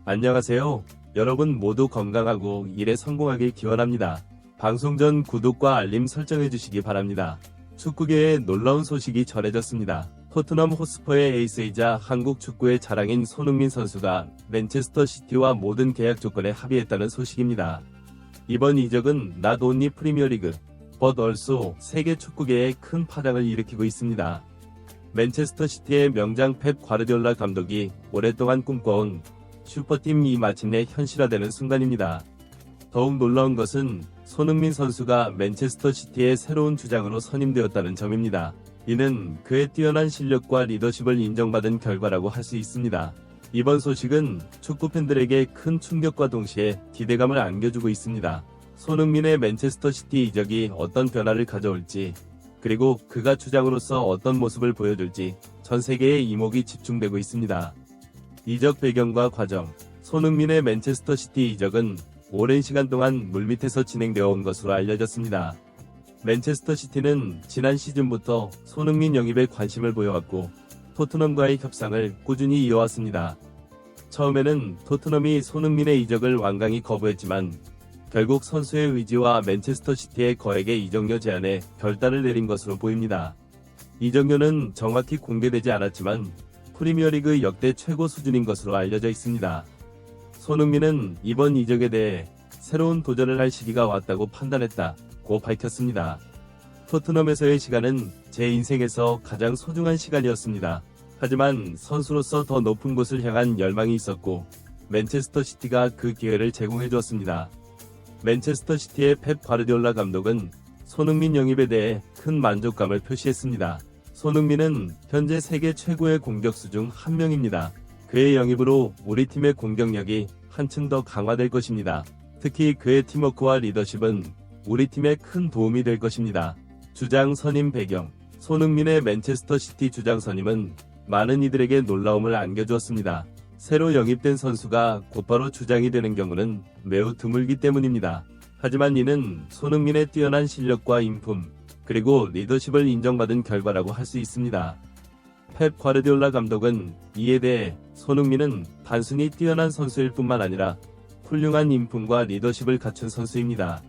안녕하세요. 여러분 모두 건강하고 일에 성공하길 기원합니다. 방송 전 구독과 알림 설정해 주시기 바랍니다. 축구계에 놀라운 소식이 전해졌습니다. 토트넘 호스퍼의 에이스이자 한국 축구의 자랑인 손흥민 선수가 맨체스터 시티와 모든 계약 조건에 합의했다는 소식입니다. 이번 이적은 not only 프리미어리그, but also 세계 축구계에 큰 파장을 일으키고 있습니다. 맨체스터 시티의 명장 펩 과르디올라 감독이 오랫동안 꿈꿔온 슈퍼팀이 마침내 현실화되는 순간입니다. 더욱 놀라운 것은 손흥민 선수가 맨체스터 시티의 새로운 주장으로 선임되었다는 점입니다. 이는 그의 뛰어난 실력과 리더십을 인정받은 결과라고 할 수 있습니다. 이번 소식은 축구 팬들에게 큰 충격과 동시에 기대감을 안겨주고 있습니다. 손흥민의 맨체스터 시티 이적이 어떤 변화를 가져올지, 그리고 그가 주장으로서 어떤 모습을 보여줄지 전 세계의 이목이 집중되고 있습니다. 이적 배경과 과정. 손흥민의 맨체스터 시티 이적은 오랜 시간 동안 물밑에서 진행되어 온 것으로 알려졌습니다. 맨체스터 시티는 지난 시즌부터 손흥민 영입에 관심을 보여왔고 토트넘과의 협상을 꾸준히 이어왔습니다. 처음에는 토트넘이 손흥민의 이적을 완강히 거부했지만 결국 선수의 의지와 맨체스터 시티의 거액의 이적료 제한에 결단을 내린 것으로 보입니다. 이적료는 정확히 공개되지 않았지만 프리미어리그 역대 최고 수준인 것으로 알려져 있습니다. 손흥민은 이번 이적에 대해 새로운 도전을 할 시기가 왔다고 판단했다고 밝혔습니다. 토트넘에서의 시간은 제 인생에서 가장 소중한 시간이었습니다. 하지만 선수로서 더 높은 곳을 향한 열망이 있었고 맨체스터 시티가 그 기회를 제공해 주었습니다. 맨체스터 시티의 펩 과르디올라 감독은 손흥민 영입에 대해 큰 만족감을 표시했습니다. 손흥민은 현재 세계 최고의 공격수 중 한 명입니다. 그의 영입으로 우리 팀의 공격력이 한층 더 강화될 것입니다. 특히 그의 팀워크와 리더십은 우리 팀에 큰 도움이 될 것입니다. 주장 선임 배경. 손흥민의 맨체스터 시티 주장 선임은 많은 이들에게 놀라움을 안겨주었습니다. 새로 영입된 선수가 곧바로 주장이 되는 경우는 매우 드물기 때문입니다. 하지만 이는 손흥민의 뛰어난 실력과 인품, 그리고 리더십을 인정받은 결과라고 할 수 있습니다. 펩 과르디올라 감독은 이에 대해 손흥민은 단순히 뛰어난 선수일 뿐만 아니라 훌륭한 인품과 리더십을 갖춘 선수입니다.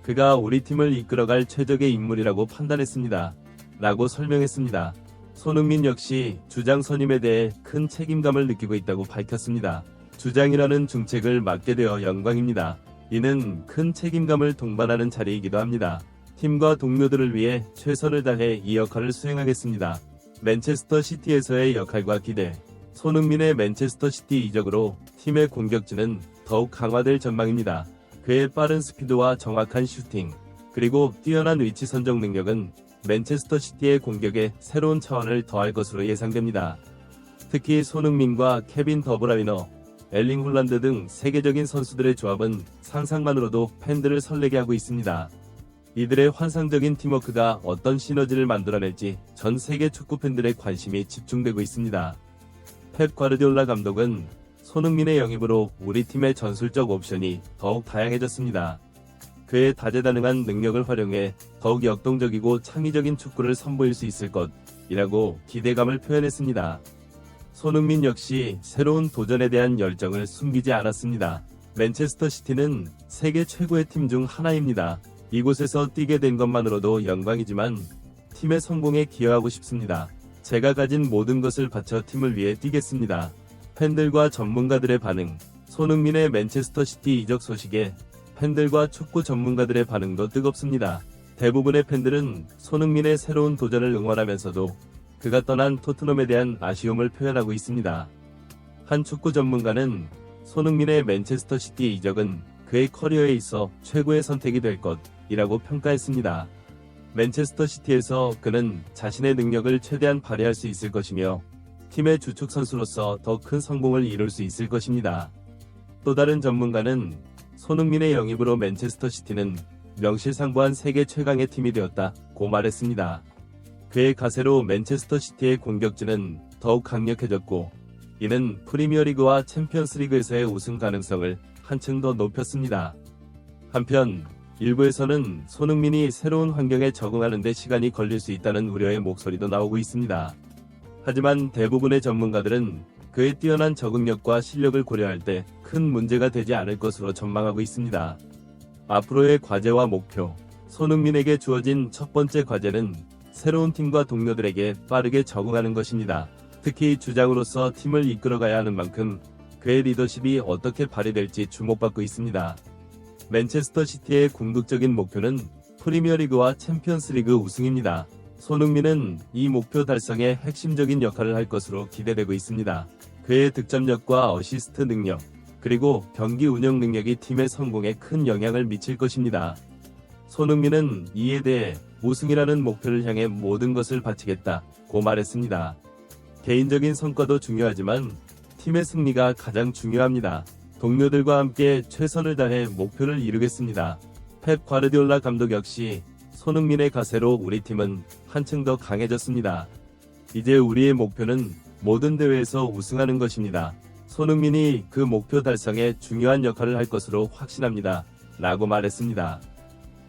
그가 우리 팀을 이끌어갈 최적의 인물이라고 판단했습니다. 라고 설명했습니다. 손흥민 역시 주장 선임에 대해 큰 책임감을 느끼고 있다고 밝혔습니다. 주장이라는 중책을 맡게 되어 영광입니다. 이는 큰 책임감을 동반하는 자리이기도 합니다. 팀과 동료들을 위해 최선을 다해 이 역할을 수행하겠습니다. 맨체스터 시티에서의 역할과 기대. 손흥민의 맨체스터 시티 이적으로 팀의 공격진은 더욱 강화될 전망입니다. 그의 빠른 스피드와 정확한 슈팅, 그리고 뛰어난 위치 선정 능력은 맨체스터 시티의 공격에 새로운 차원을 더할 것으로 예상됩니다. 특히 손흥민과 케빈 더브라이너, 엘링 홀란드 등 세계적인 선수들의 조합은 상상만으로도 팬들을 설레게 하고 있습니다. 이들의 환상적인 팀워크가 어떤 시너지를 만들어낼지 전 세계 축구 팬들의 관심이 집중되고 있습니다. 펩 과르디올라 감독은 손흥민의 영입으로 우리 팀의 전술적 옵션이 더욱 다양해졌습니다. 그의 다재다능한 능력을 활용해 더욱 역동적이고 창의적인 축구를 선보일 수 있을 것이라고 기대감을 표현했습니다. 손흥민 역시 새로운 도전에 대한 열정을 숨기지 않았습니다. 맨체스터 시티는 세계 최고의 팀 중 하나입니다. 이곳에서 뛰게 된 것만으로도 영광이지만 팀의 성공에 기여하고 싶습니다. 제가 가진 모든 것을 바쳐 팀을 위해 뛰겠습니다. 팬들과 전문가들의 반응. 손흥민의 맨체스터 시티 이적 소식에 팬들과 축구 전문가들의 반응도 뜨겁습니다. 대부분의 팬들은 손흥민의 새로운 도전을 응원하면서도 그가 떠난 토트넘에 대한 아쉬움을 표현하고 있습니다. 한 축구 전문가는 손흥민의 맨체스터 시티 이적은 그의 커리어에 있어 최고의 선택이 될 것이라고 평가했습니다. 맨체스터 시티에서 그는 자신의 능력을 최대한 발휘할 수 있을 것이며 팀의 주축 선수로서 더 큰 성공을 이룰 수 있을 것입니다. 또 다른 전문가는 손흥민의 영입으로 맨체스터 시티는 명실상부한 세계 최강의 팀이 되었다고 말했습니다. 그의 가세로 맨체스터 시티의 공격진은 더욱 강력해졌고 이는 프리미어리그와 챔피언스리그에서의 우승 가능성을 한층 더 높였습니다. 한편 일부에서는 손흥민이 새로운 환경에 적응하는 데 시간이 걸릴 수 있다는 우려의 목소리도 나오고 있습니다. 하지만 대부분의 전문가들은 그의 뛰어난 적응력과 실력을 고려할 때 큰 문제가 되지 않을 것으로 전망하고 있습니다. 앞으로의 과제와 목표. 손흥민에게 주어진 첫 번째 과제는 새로운 팀과 동료들에게 빠르게 적응하는 것입니다. 특히 주장으로서 팀을 이끌어가야 하는 만큼 그의 리더십이 어떻게 발휘될지 주목받고 있습니다. 맨체스터 시티의 궁극적인 목표는 프리미어리그와 챔피언스리그 우승입니다. 손흥민은 이 목표 달성에 핵심적인 역할을 할 것으로 기대되고 있습니다. 그의 득점력과 어시스트 능력, 그리고 경기 운영 능력이 팀의 성공에 큰 영향을 미칠 것입니다. 손흥민은 이에 대해 우승이라는 목표를 향해 모든 것을 바치겠다고 말했습니다. 개인적인 성과도 중요하지만 팀의 승리가 가장 중요합니다. 동료들과 함께 최선을 다해 목표를 이루겠습니다. 펩 과르디올라 감독 역시 손흥민의 가세로 우리 팀은 한층 더 강해졌습니다. 이제 우리의 목표는 모든 대회에서 우승하는 것입니다. 손흥민이 그 목표 달성에 중요한 역할을 할 것으로 확신합니다. 라고 말했습니다.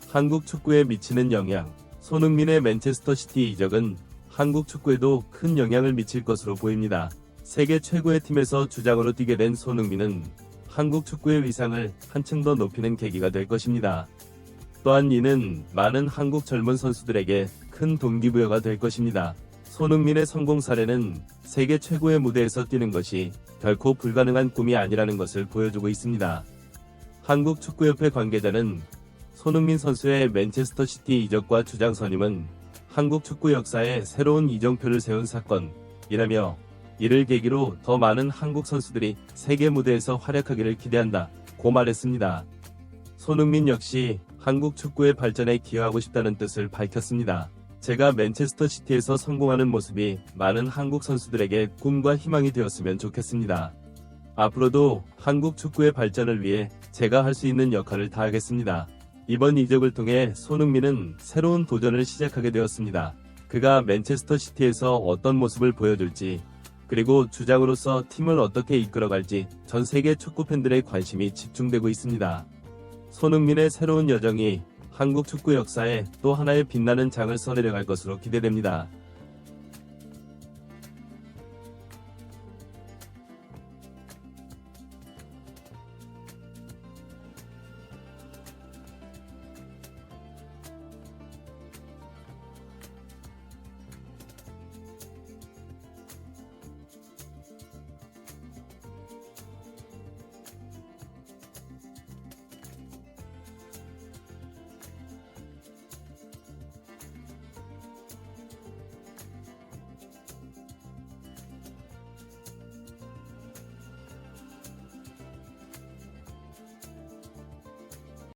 한국 축구에 미치는 영향. 손흥민의 맨체스터 시티 이적은 한국 축구에도 큰 영향을 미칠 것으로 보입니다. 세계 최고의 팀에서 주장으로 뛰게 된 손흥민은 한국 축구의 위상을 한층 더 높이는 계기가 될 것입니다. 또한 이는 많은 한국 젊은 선수들에게 큰 동기부여가 될 것입니다. 손흥민의 성공 사례는 세계 최고의 무대에서 뛰는 것이 결코 불가능한 꿈이 아니라는 것을 보여주고 있습니다. 한국축구협회 관계자는 손흥민 선수의 맨체스터 시티 이적과 주장 선임은 한국 축구 역사에 새로운 이정표를 세운 사건이라며 이를 계기로 더 많은 한국 선수들이 세계 무대에서 활약하기를 기대한다고 말했습니다. 손흥민 역시 한국 축구의 발전에 기여하고 싶다는 뜻을 밝혔습니다. 제가 맨체스터 시티에서 성공하는 모습이 많은 한국 선수들에게 꿈과 희망이 되었으면 좋겠습니다. 앞으로도 한국 축구의 발전을 위해 제가 할 수 있는 역할을 다하겠습니다. 이번 이적을 통해 손흥민은 새로운 도전을 시작하게 되었습니다. 그가 맨체스터 시티에서 어떤 모습을 보여줄지, 그리고 주장으로서 팀을 어떻게 이끌어갈지 전 세계 축구 팬들의 관심이 집중되고 있습니다. 손흥민의 새로운 여정이 한국 축구 역사에 또 하나의 빛나는 장을 써내려갈 것으로 기대됩니다.